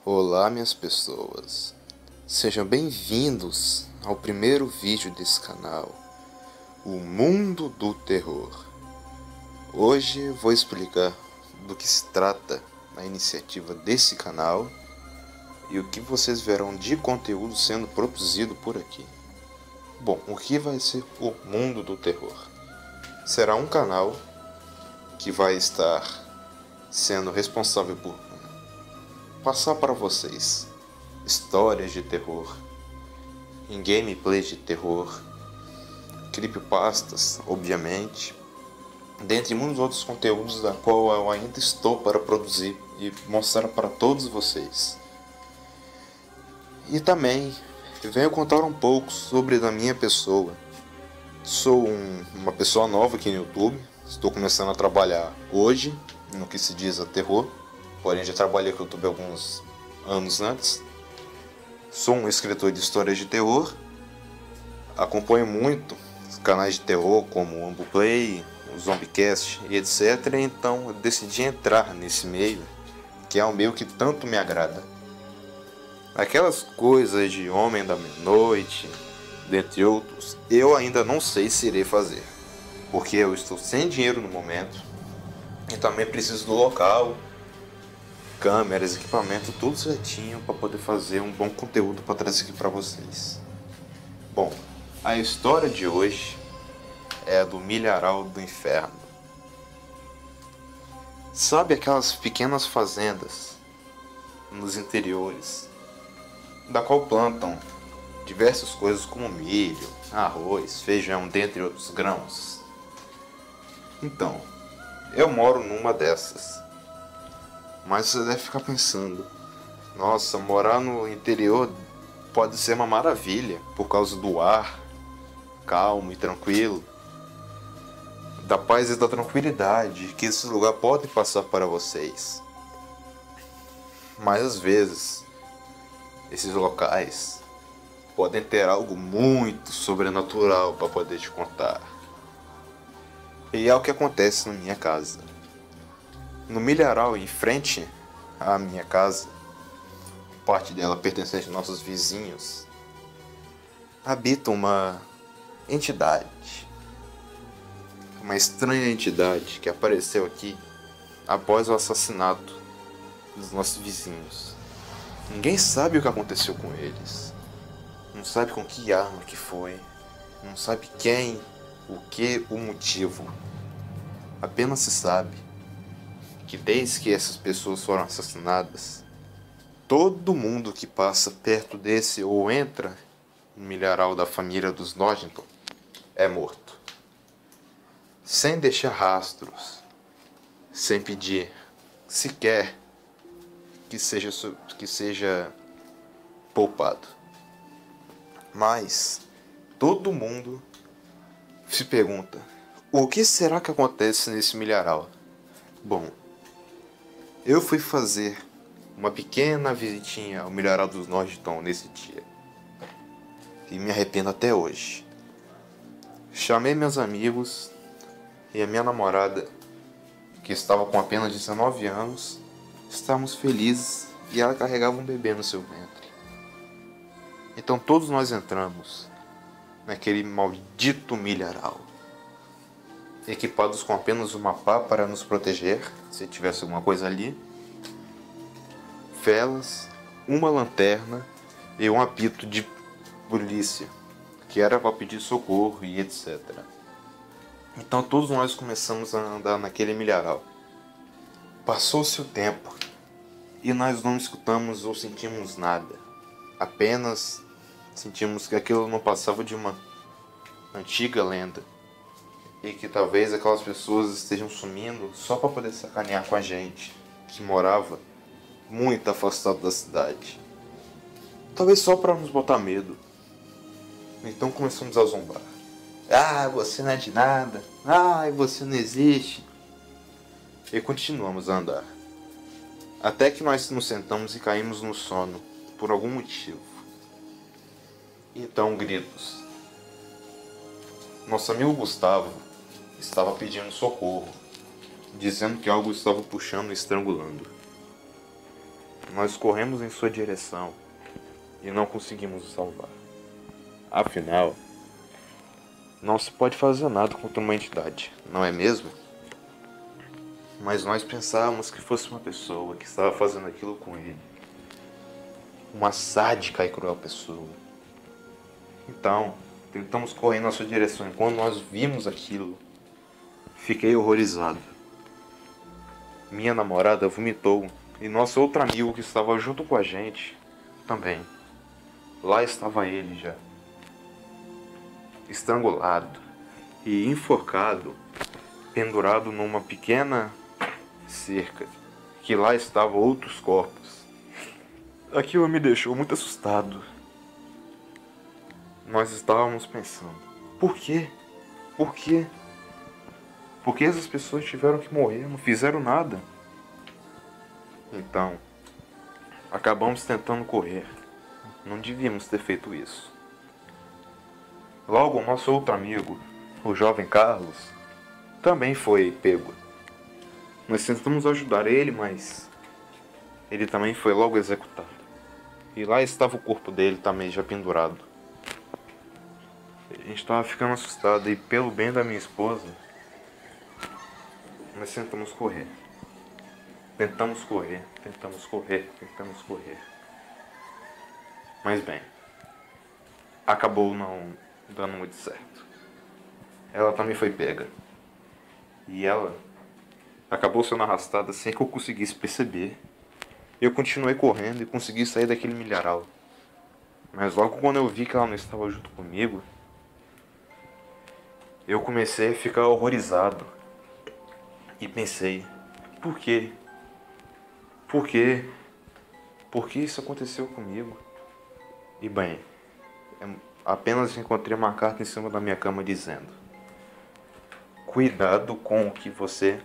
Olá, minhas pessoas, sejam bem-vindos ao primeiro vídeo desse canal, O Mundo do Terror. Hoje vou explicar do que se trata a iniciativa desse canal e o que vocês verão de conteúdo sendo produzido por aqui. Bom, o que vai ser o Mundo do Terror? Será um canal que vai estar sendo responsável por passar para vocês histórias de terror, em gameplays de terror, creepypastas, obviamente, dentre muitos outros conteúdos da qual eu ainda estou para produzir e mostrar para todos vocês. E também venho contar um pouco sobre a minha pessoa. Sou uma pessoa nova aqui no YouTube, estou começando a trabalhar hoje no que se diz a terror, porém já trabalhei com o YouTube alguns anos antes. Sou um escritor de histórias de terror, acompanho muito canais de terror como o Ambuplay, o Zombicast e etc. Então eu decidi entrar nesse meio, que é um meio que tanto me agrada. Aquelas coisas de Homem da Meia-Noite, dentre outros, eu ainda não sei se irei fazer, porque eu estou sem dinheiro no momento e também preciso do local, câmeras, equipamento, tudo certinho para poder fazer um bom conteúdo para trazer aqui para vocês. Bom, a história de hoje é a do Milharal do Inferno. Sabe aquelas pequenas fazendas nos interiores, da qual plantam diversas coisas como milho, arroz, feijão, dentre outros grãos? Então, eu moro numa dessas. Mas você deve ficar pensando, nossa, morar no interior pode ser uma maravilha por causa do ar calmo e tranquilo, da paz e da tranquilidade que esse lugar pode passar para vocês. Mas às vezes, esses locais podem ter algo muito sobrenatural para poder te contar. E é o que acontece na minha casa. No milharal em frente à minha casa, parte dela pertencente aos nossos vizinhos, habita uma entidade. Uma estranha entidade que apareceu aqui após o assassinato dos nossos vizinhos. Ninguém sabe o que aconteceu com eles. Não sabe com que arma que foi. Não sabe quem, o que, o motivo. Apenas se sabe que desde que essas pessoas foram assassinadas, todo mundo que passa perto desse ou entra no milharal da família dos Norrington é morto. Sem deixar rastros, sem pedir sequer que seja poupado. Mas todo mundo se pergunta, o que será que acontece nesse milharal? Bom, eu fui fazer uma pequena visitinha ao milharal dos Norrington nesse dia e me arrependo até hoje. Chamei meus amigos e a minha namorada, que estava com apenas 19 anos, estávamos felizes e ela carregava um bebê no seu ventre. Então todos nós entramos naquele maldito milharal, equipados com apenas uma pá para nos proteger se tivesse alguma coisa ali, velas, uma lanterna e um apito de polícia, que era para pedir socorro e etc. Então todos nós começamos a andar naquele milharal. Passou-se o tempo e nós não escutamos ou sentimos nada. Apenas sentimos que aquilo não passava de uma antiga lenda e que talvez aquelas pessoas estejam sumindo só para poder sacanear com a gente, que morava muito afastado da cidade. Talvez só para nos botar medo. Então começamos a zombar. Ah, você não é de nada. Ah, você não existe. E continuamos a andar. Até que nós nos sentamos e caímos no sono, por algum motivo. Então gritos. Nosso amigo Gustavo estava pedindo socorro, dizendo que algo estava puxando e estrangulando. Nós corremos em sua direção e não conseguimos o salvar. Afinal, não se pode fazer nada contra uma entidade, não é mesmo? Mas nós pensávamos que fosse uma pessoa que estava fazendo aquilo com ele. Uma sádica e cruel pessoa. Então, tentamos correr em nossa direção e quando nós vimos aquilo, fiquei horrorizado. Minha namorada vomitou e nosso outro amigo que estava junto com a gente também. Lá estava ele já, estrangulado e enforcado, pendurado numa pequena cerca, que lá estavam outros corpos. Aquilo me deixou muito assustado. Nós estávamos pensando, por quê? Por quê? Por que essas pessoas tiveram que morrer? Não fizeram nada. Então, acabamos tentando correr. Não devíamos ter feito isso. Logo, nosso outro amigo, o jovem Carlos, também foi pego. Nós tentamos ajudar ele, mas ele também foi logo executado. E lá estava o corpo dele também já pendurado. A gente estava ficando assustado e pelo bem da minha esposa, nós tentamos correr. Tentamos correr. Mas bem, acabou não dando muito certo. Ela também foi pega. E ela acabou sendo arrastada sem que eu conseguisse perceber. Eu continuei correndo e consegui sair daquele milharal. Mas logo quando eu vi que ela não estava junto comigo, eu comecei a ficar horrorizado. E pensei, por quê? Por quê? Por que isso aconteceu comigo? E bem, apenas encontrei uma carta em cima da minha cama dizendo: cuidado com o que você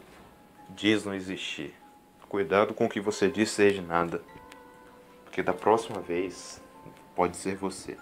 diz não existir. Cuidado com o que você diz ser de nada. Porque da próxima vez pode ser você.